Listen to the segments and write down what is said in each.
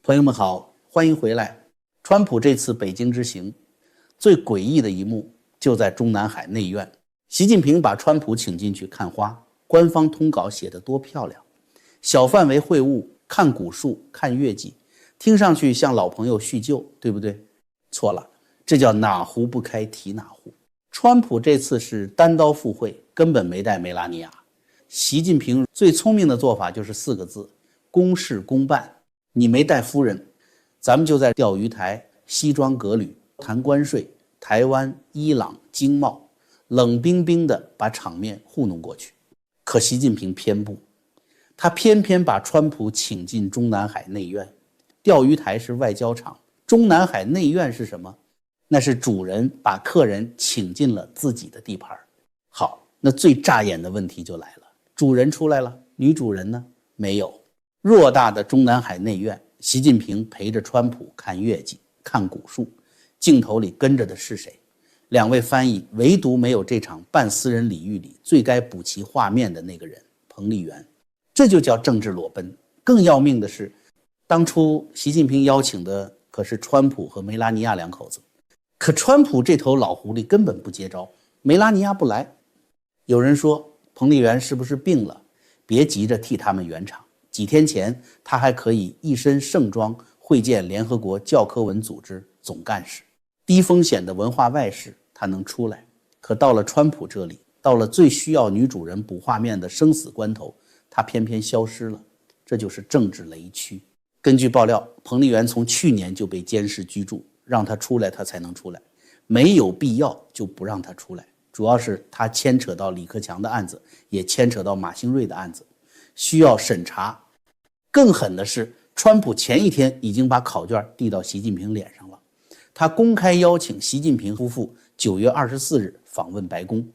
朋友们好，欢迎回来。川普这次北京之行，最诡异的一幕就在中南海内院。习近平把川普请进去看花，官方通稿写得多漂亮。小范围会晤，看古树，看月季，听上去像老朋友叙旧，对不对？错了，这叫哪壶不开提哪壶。川普这次是单刀赴会，根本没带梅拉尼亚。习近平最聪明的做法就是4个字：公事公办。你没带夫人，咱们就在钓鱼台西装革履谈关税，台湾、伊朗、经贸，冷冰冰的把场面糊弄过去。可习近平偏不，他偏偏把川普请进中南海内院。钓鱼台是外交场，中南海内院是什么？那是主人把客人请进了自己的地盘。好，那最扎眼的问题就来了，主人出来了，女主人呢？没有。偌大的中南海内院，习近平陪着川普看月季，看古树，镜头里跟着的是谁？2位翻译，唯独没有这场半私人礼遇里最该补齐画面的那个人，彭丽媛。这就叫政治裸奔。更要命的是，当初习近平邀请的可是川普和梅拉尼亚2口子，可川普这头老狐狸根本不接招，梅拉尼亚不来。有人说彭丽媛是不是病了？别急着替他们圆场，几天前他还可以一身盛装会见联合国教科文组织总干事，低风险的文化外事他能出来。可到了川普这里，到了最需要女主人补画面的生死关头，他偏偏消失了。这就是政治雷区。根据爆料，彭丽媛从去年就被监视居住，让他出来他才能出来，没有必要就不让他出来。主要是他牵扯到李克强的案子，也牵扯到马兴瑞的案子，需要审查。更狠的是，川普前一天已经把考卷递到习近平脸上了。他公开邀请习近平夫妇9月24日访问白宫，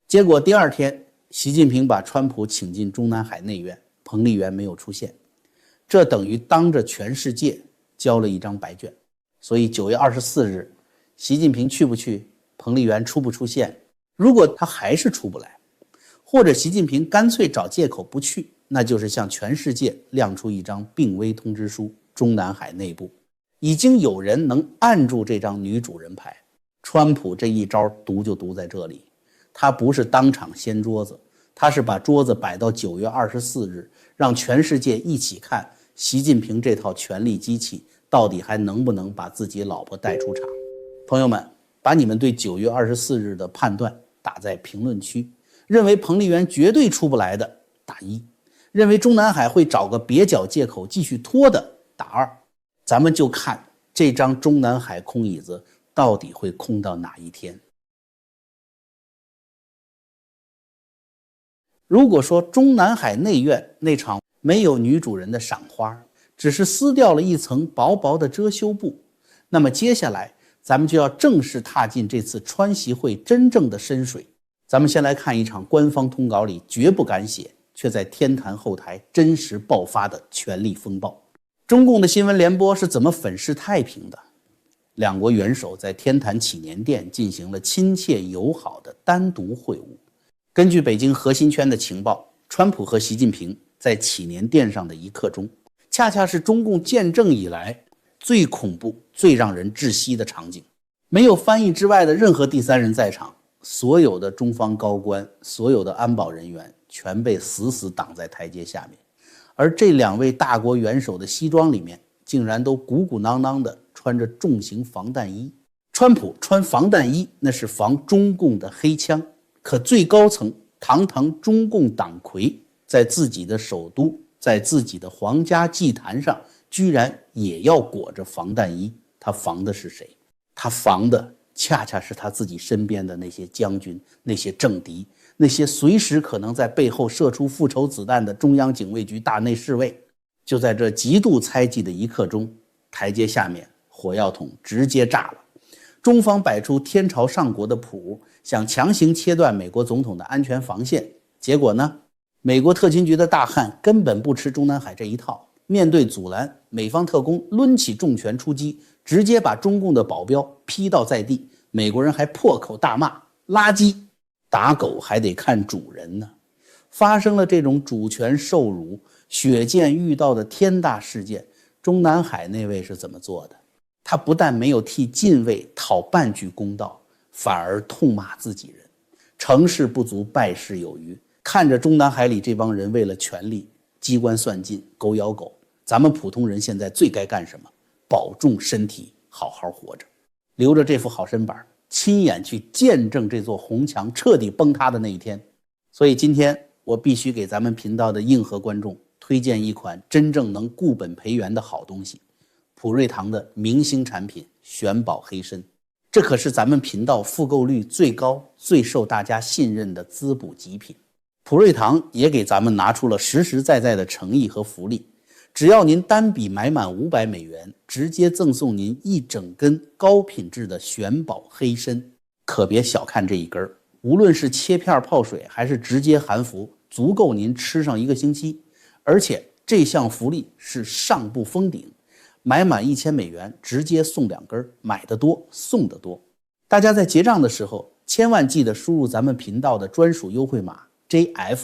结果第2天，习近平把川普请进中南海内院，彭丽媛没有出现，这等于当着全世界交了一张白卷。所以9月24日，习近平去不去，彭丽媛出不出现？如果他还是出不来，或者习近平干脆找借口不去，那就是向全世界亮出一张病危通知书。中南海内部已经有人能按住这张女主人牌，川普这一招毒就毒在这里。他不是当场掀桌子，他是把桌子摆到9月24日，让全世界一起看习近平这套权力机器到底还能不能把自己老婆带出场。朋友们，把你们对9月24日的判断打在评论区。认为彭丽媛绝对出不来的打1，认为中南海会找个蹩脚借口继续拖的打2。咱们就看这张中南海空椅子到底会空到哪一天。如果说中南海内院那场没有女主人的赏花，只是撕掉了一层薄薄的遮羞布，那么接下来咱们就要正式踏进这次川习会真正的深水。咱们先来看一场官方通稿里绝不敢写，却在天坛后台真实爆发的权力风暴。中共的新闻联播是怎么粉饰太平的？2国元首在天坛祈年殿进行了亲切友好的单独会晤。根据北京核心圈的情报，川普和习近平在祈年殿上的一刻钟，恰恰是中共建政以来最恐怖、最让人窒息的场景。没有翻译之外的任何第3人在场，所有的中方高官，所有的安保人员全被死死挡在台阶下面。而这2位大国元首的西装里面竟然都鼓鼓囊囊的穿着重型防弹衣。川普穿防弹衣那是防中共的黑枪，可最高层堂堂中共党魁在自己的首都，在自己的皇家祭坛上居然也要裹着防弹衣。他防的是谁？他防的恰恰是他自己身边的那些将军，那些政敌，那些随时可能在背后射出复仇子弹的中央警卫局大内侍卫。就在这极度猜忌的一刻钟，台阶下面火药桶直接炸了。中方摆出天朝上国的谱，想强行切断美国总统的安全防线。结果呢，美国特勤局的大汉根本不吃中南海这一套，面对阻拦，美方特工抡起重拳出击，直接把中共的保镖劈倒在地。美国人还破口大骂垃圾，打狗还得看主人呢。发生了这种主权受辱、血溅遇到的天大事件，中南海那位是怎么做的？他不但没有替禁卫讨半句公道，反而痛骂自己人，成事不足败事有余。看着中南海里这帮人为了权力机关算尽，狗咬狗，咱们普通人现在最该干什么？保重身体，好好活着，留着这副好身板，亲眼去见证这座红墙彻底崩塌的那一天。所以今天我必须给咱们频道的硬核观众推荐一款真正能固本培元的好东西，普瑞堂的明星产品玄宝黑参。这可是咱们频道复购率最高、最受大家信任的滋补极品。普瑞堂也给咱们拿出了实实在在的诚意和福利，只要您单笔买满500美元，直接赠送您一整根高品质的玄宝黑参。可别小看这一根，无论是切片泡水还是直接含服，足够您吃上1个星期。而且这项福利是上不封顶，买满1000美元直接送2根，买得多送得多。大家在结账的时候千万记得输入咱们频道的专属优惠码 JF，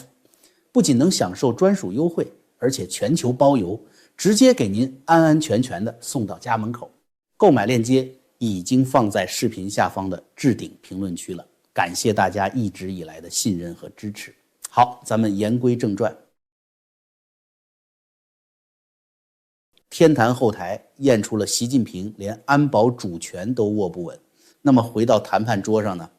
不仅能享受专属优惠，而且全球包邮，直接给您安安全全的送到家门口。购买链接已经放在视频下方的置顶评论区了，感谢大家一直以来的信任和支持。好，咱们言归正传。天坛后台验出了习近平连安保主权都握不稳。那么回到谈判桌上呢，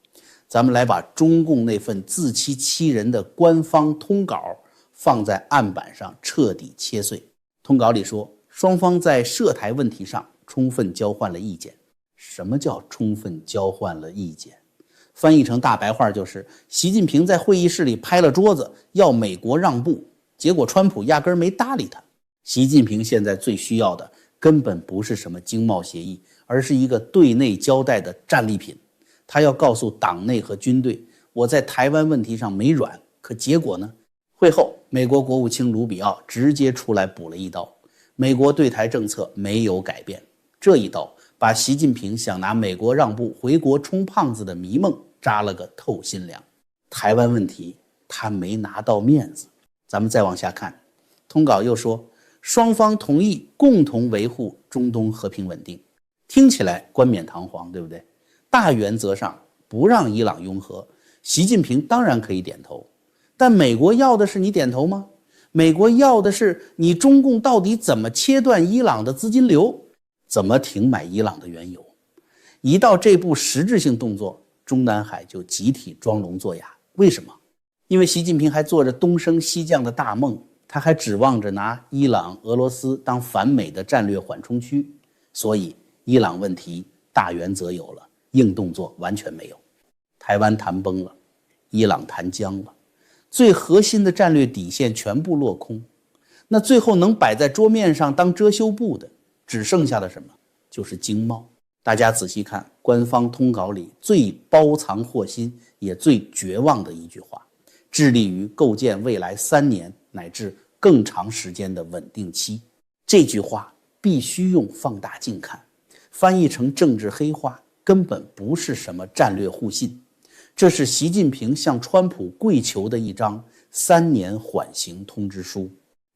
咱们来把中共那份自欺欺人的官方通稿放在案板上彻底切碎。通稿里说，双方在涉台问题上充分交换了意见。什么叫充分交换了意见？翻译成大白话就是，习近平在会议室里拍了桌子，要美国让步，结果川普压根没搭理他。习近平现在最需要的根本不是什么经贸协议，而是一个对内交代的战利品。他要告诉党内和军队，我在台湾问题上没软。可结果呢？会后，美国国务卿卢比奥直接出来补了一刀，美国对台政策没有改变。这一刀把习近平想拿美国让步回国充胖子的迷梦扎了个透心凉。台湾问题他没拿到面子。咱们再往下看，通稿又说，双方同意共同维护中东和平稳定。听起来冠冕堂皇，对不对？大原则上不让伊朗拥核，习近平当然可以点头。但美国要的是你点头吗？美国要的是你中共到底怎么切断伊朗的资金流，怎么停买伊朗的原油。一到这步实质性动作，中南海就集体装聋作哑。为什么？因为习近平还做着东升西降的大梦，他还指望着拿伊朗、俄罗斯当反美的战略缓冲区，所以伊朗问题大原则有了，硬动作完全没有。台湾谈崩了，伊朗谈僵了，最核心的战略底线全部落空。那最后能摆在桌面上当遮羞布的，只剩下的什么？就是经贸。大家仔细看官方通稿里最包藏祸心也最绝望的一句话，致力于构建未来3年乃至更长时间的稳定期。这句话必须用放大镜看，翻译成政治黑话根本不是什么战略互信，这是习近平向川普跪求的一张3年缓刑通知书。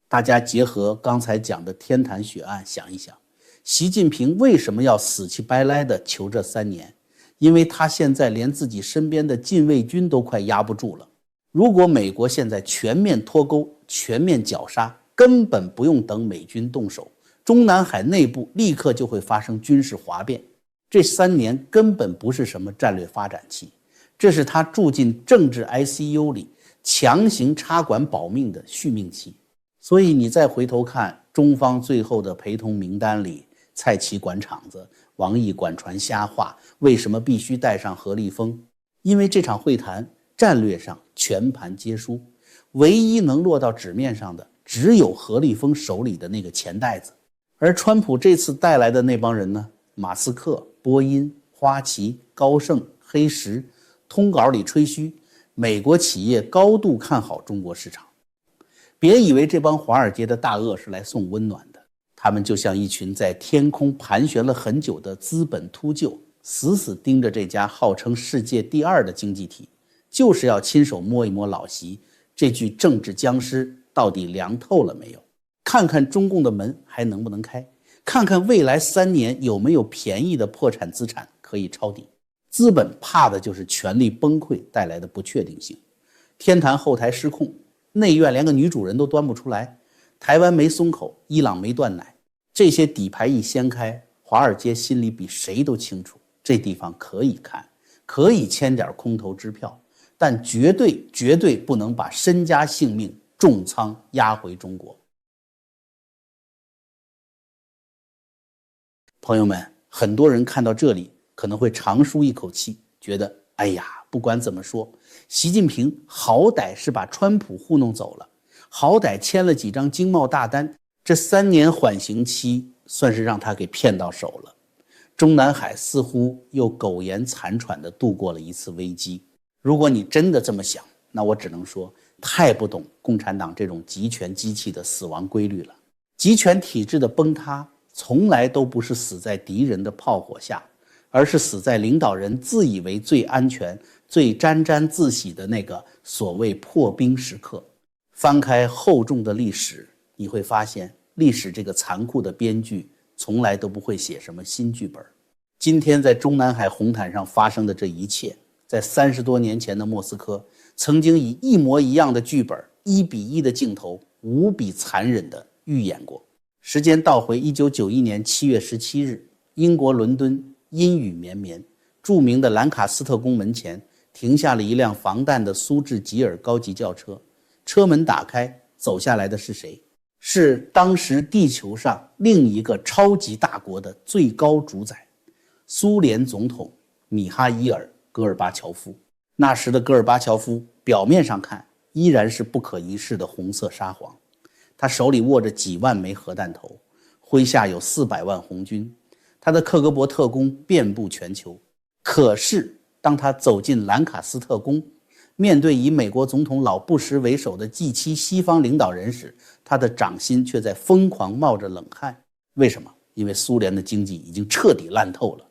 大家结合刚才讲的天坛血案想一想，习近平为什么要死乞白赖地求这3年？因为他现在连自己身边的禁卫军都快压不住了。如果美国现在全面脱钩、全面绞杀，根本不用等美军动手，中南海内部立刻就会发生军事哗变。这3年根本不是什么战略发展期，这是他住进政治 ICU 里强行插管保命的续命期。所以你再回头看中方最后的陪同名单里，蔡奇管场子，王毅管传瞎话，为什么必须带上何立峰？因为这场会谈战略上全盘皆输，唯一能落到纸面上的只有何立峰手里的那个钱袋子。而川普这次带来的那帮人呢？马斯克、波音、花旗、高盛、黑石，通稿里吹嘘美国企业高度看好中国市场。别以为这帮华尔街的大鳄是来送温暖的，他们就像一群在天空盘旋了很久的资本秃鹫，死死盯着这家号称世界第2的经济体，就是要亲手摸一摸老习这具政治僵尸到底凉透了没有，看看中共的门还能不能开。看看未来3年有没有便宜的破产资产可以抄底。资本怕的就是权力崩溃带来的不确定性。天坛后台失控，内院连个女主人都端不出来，台湾没松口，伊朗没断奶，这些底牌一掀开，华尔街心里比谁都清楚，这地方可以看，可以签点空头支票，但绝对不能把身家性命重仓押回中国。朋友们，很多人看到这里可能会长舒一口气，觉得哎呀，不管怎么说，习近平好歹是把川普糊弄走了，好歹签了几张经贸大单，这3年缓刑期算是让他给骗到手了。中南海似乎又苟延残喘地度过了一次危机。如果你真的这么想，那我只能说太不懂共产党这种集权机器的死亡规律了。集权体制的崩塌从来都不是死在敌人的炮火下，而是死在领导人自以为最安全、最沾沾自喜的那个所谓破冰时刻。翻开厚重的历史，你会发现历史这个残酷的编剧从来都不会写什么新剧本。今天在中南海红毯上发生的这一切，在30多年前的莫斯科曾经以一模一样的剧本，1比1的镜头，无比残忍地预演过。时间倒回1991年7月17日，英国伦敦阴雨绵绵，著名的兰卡斯特宫门前停下了一辆防弹的苏制吉尔高级轿车，车门打开，走下来的是谁？是当时地球上另一个超级大国的最高主宰，苏联总统米哈伊尔·戈尔巴乔夫。那时的戈尔巴乔夫表面上看依然是不可一世的红色沙皇，他手里握着几万枚核弹头，麾下有400万红军，他的克格勃特工遍布全球。可是当他走进兰卡斯特宫，面对以美国总统老布什为首的 G7 西方领导人时，他的掌心却在疯狂冒着冷汗。为什么？因为苏联的经济已经彻底烂透了，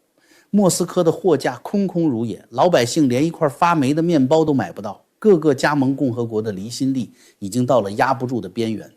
莫斯科的货架空空如也，老百姓连一块发霉的面包都买不到，各个加盟共和国的离心力已经到了压不住的边缘。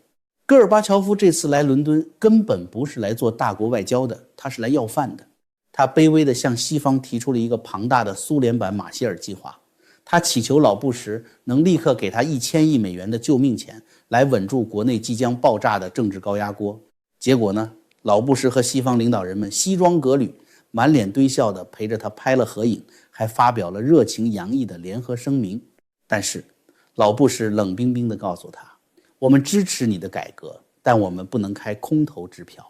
戈尔巴乔夫这次来伦敦根本不是来做大国外交的，他是来要饭的。他卑微地向西方提出了一个庞大的苏联版马歇尔计划，他祈求老布什能立刻给他1000亿美元的救命钱，来稳住国内即将爆炸的政治高压锅。结果呢，老布什和西方领导人们西装革履，满脸堆笑地陪着他拍了合影，还发表了热情洋溢的联合声明。但是老布什冷冰冰地告诉他，我们支持你的改革，但我们不能开空头支票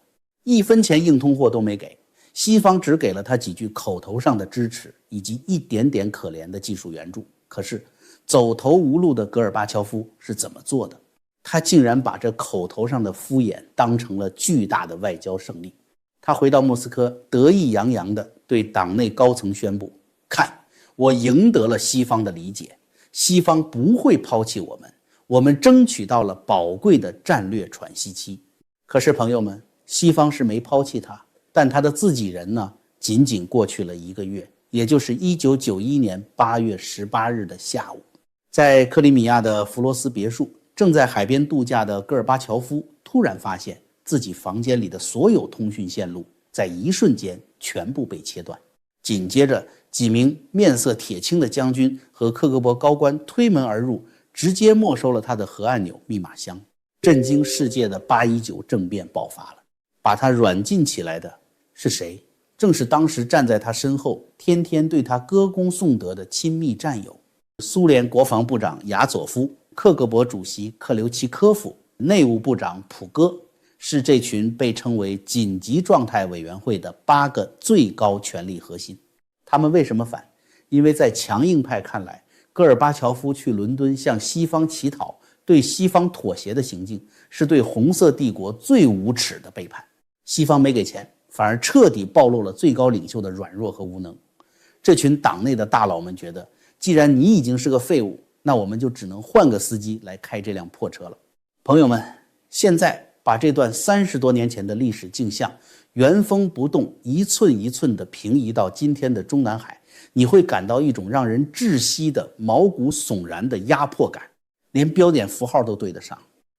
，1分钱硬通货都没给。西方只给了他几句口头上的支持，以及一点点可怜的技术援助。可是走投无路的戈尔巴乔夫是怎么做的？他竟然把这口头上的敷衍当成了巨大的外交胜利。他回到莫斯科，得意洋洋地对党内高层宣布，看，我赢得了西方的理解，西方不会抛弃我们，我们争取到了宝贵的战略喘息期。可是朋友们，西方是没抛弃他，但他的自己人呢，仅仅过去了1个月，也就是1991年8月18日的下午，在克里米亚的弗罗斯别墅，正在海边度假的戈尔巴乔夫突然发现自己房间里的所有通讯线路在一瞬间全部被切断。紧接着，几名面色铁青的将军和克格勃高官推门而入，直接没收了他的核按钮密码箱。震惊世界的819政变爆发了，把他软禁起来的是谁？正是当时站在他身后，天天对他歌功颂德的亲密战友，苏联国防部长亚佐夫、克格勃主席克留奇科夫、内务部长普戈，是这群被称为紧急状态委员会的8个最高权力核心。他们为什么反？因为在强硬派看来，戈尔巴乔夫去伦敦向西方乞讨，对西方妥协的行径，是对红色帝国最无耻的背叛。西方没给钱，反而彻底暴露了最高领袖的软弱和无能。这群党内的大佬们觉得，既然你已经是个废物，那我们就只能换个司机来开这辆破车了。朋友们，现在把这段30多年前的历史镜像原封不动一寸一寸地平移到今天的中南海，你会感到一种让人窒息的毛骨悚然的压迫感，连标点符号都对得上。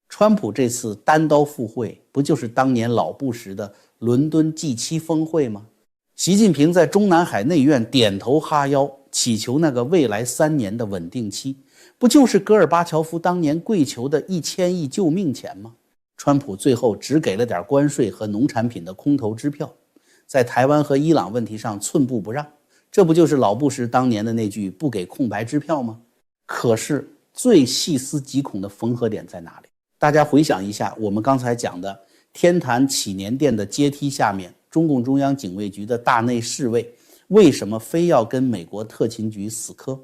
川普这次单刀赴会，不就是当年老布什的伦敦 G7 峰会吗？习近平在中南海内院点头哈腰，祈求那个未来3年的稳定期，不就是戈尔巴乔夫当年跪求的1000亿救命钱吗？川普最后只给了点关税和农产品的空头支票，在台湾和伊朗问题上寸步不让，这不就是老布什当年的那句不给空白支票吗？可是最细思极恐的缝合点在哪里？大家回想一下我们刚才讲的天坛祈年殿的阶梯下面，中共中央警卫局的大内侍卫为什么非要跟美国特勤局死磕？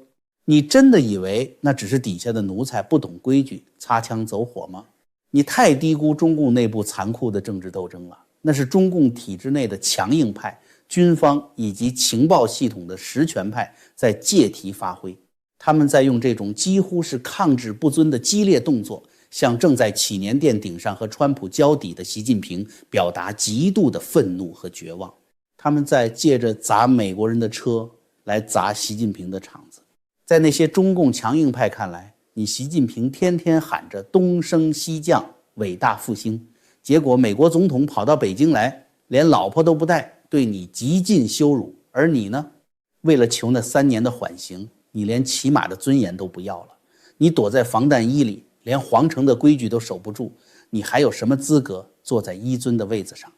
你真的以为那只是底下的奴才不懂规矩擦枪走火吗？你太低估中共内部残酷的政治斗争了，那是中共体制内的强硬派、军方以及情报系统的实权派在借题发挥，他们在用这种几乎是抗旨不遵的激烈动作，向正在祈年殿顶上和川普交底的习近平表达极度的愤怒和绝望。他们在借着砸美国人的车来砸习近平的场子。在那些中共强硬派看来，你习近平天天喊着东升西降伟大复兴，结果美国总统跑到北京来，连老婆都不带，对你极尽羞辱。而你呢，为了求那3年的缓刑，你连起码的尊严都不要了，你躲在防弹衣里，连皇城的规矩都守不住，你还有什么资格坐在一尊的位子上？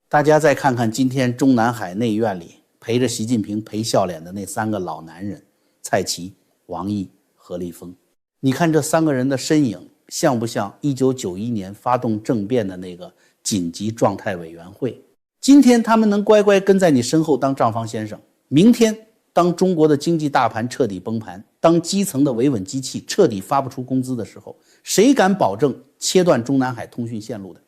大家再看看今天中南海内院里陪着习近平陪笑脸的那3个老男人，蔡奇、王毅、何立峰，你看这3个人的身影像不像1991年发动政变的那个紧急状态委员会？今天他们能乖乖跟在你身后当账房先生，明天当中国的经济大盘彻底崩盘，当基层的维稳机器彻底发不出工资的时候，谁敢保证切断中南海通讯线路的？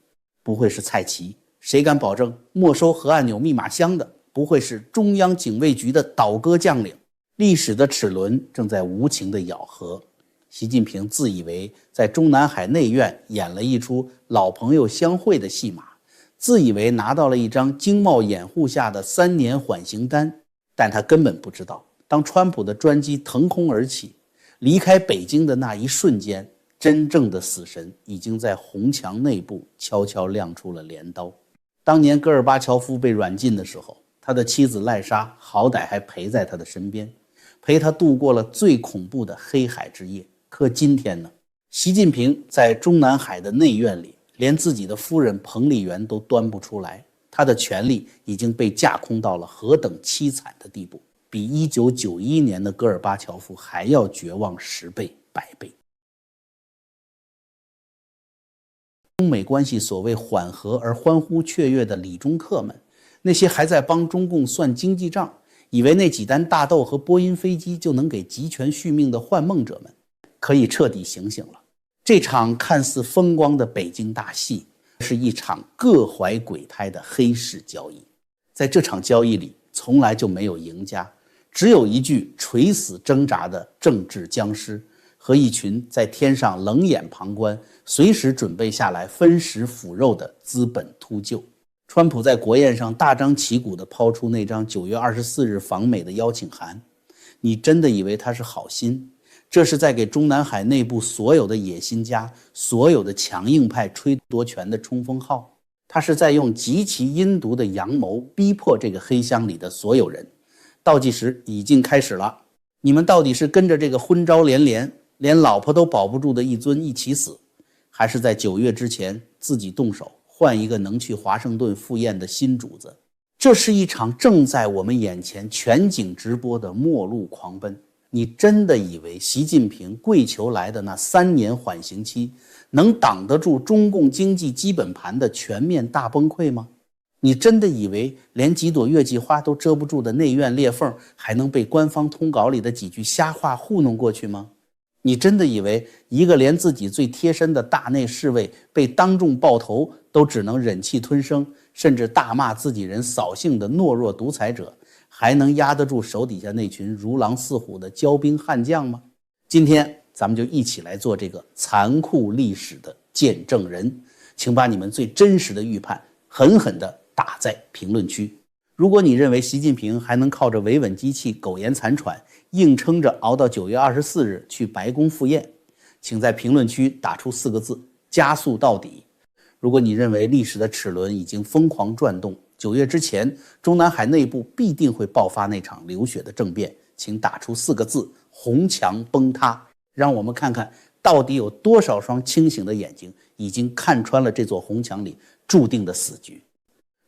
不会是蔡奇。谁敢保证没收核按钮密码箱的？不会是中央警卫局的倒戈将领。历史的齿轮正在无情地咬合。习近平自以为在中南海内院演了一出老朋友相会的戏码，自以为拿到了一张经贸掩护下的3年缓刑单，但他根本不知道，当川普的专机腾空而起，离开北京的那一瞬间，真正的死神已经在红墙内部悄悄亮出了镰刀。当年戈尔巴乔夫被软禁的时候，他的妻子赖莎好歹还陪在他的身边，陪他度过了最恐怖的黑海之夜。可今天呢，习近平在中南海的内院里，连自己的夫人彭丽媛都端不出来，他的权力已经被架空到了何等凄惨的地步，比1991年的戈尔巴乔夫还要绝望10倍、100倍。中美关系所谓缓和而欢呼雀跃的理中客们，那些还在帮中共算经济账，以为那几单大豆和波音飞机就能给集权续命的幻梦者们，可以彻底醒醒了。这场看似风光的北京大戏，是一场各怀鬼胎的黑市交易。在这场交易里，从来就没有赢家，只有一具垂死挣扎的政治僵尸和一群在天上冷眼旁观，随时准备下来分食腐肉的资本秃鹫。川普在国宴上大张旗鼓地抛出那张9月24日访美的邀请函，你真的以为他是好心？这是在给中南海内部所有的野心家、所有的强硬派吹夺权的冲锋号。他是在用极其阴毒的阳谋逼迫这个黑箱里的所有人。倒计时已经开始了，你们到底是跟着这个昏招连连，连老婆都保不住的一尊一起死，还是在9月之前自己动手换一个能去华盛顿赴宴的新主子？这是一场正在我们眼前全景直播的末路狂奔。你真的以为习近平跪求来的那3年缓刑期能挡得住中共经济基本盘的全面大崩溃吗？你真的以为连几朵月季花都遮不住的内院裂缝还能被官方通稿里的几句瞎话糊弄过去吗？你真的以为一个连自己最贴身的大内侍卫被当众爆头都只能忍气吞声，甚至大骂自己人扫兴的懦弱独裁者，还能压得住手底下那群如狼似虎的骄兵悍将吗？今天咱们就一起来做这个残酷历史的见证人，请把你们最真实的预判狠狠地打在评论区。如果你认为习近平还能靠着维稳机器苟延残喘，硬撑着熬到9月24日去白宫赴宴，请在评论区打出4个字：加速到底。如果你认为历史的齿轮已经疯狂转动，9月之前中南海内部必定会爆发那场流血的政变，请打出4个字：红墙崩塌。让我们看看到底有多少双清醒的眼睛已经看穿了这座红墙里注定的死局。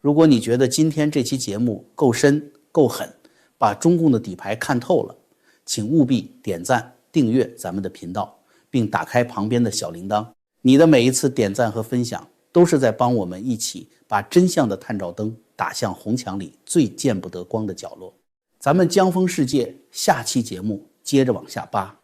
如果你觉得今天这期节目够深够狠，把中共的底牌看透了，请务必点赞订阅咱们的频道，并打开旁边的小铃铛。你的每一次点赞和分享都是在帮我们一起把真相的探照灯打向红墙里最见不得光的角落。咱们江峰世界下期节目接着往下扒。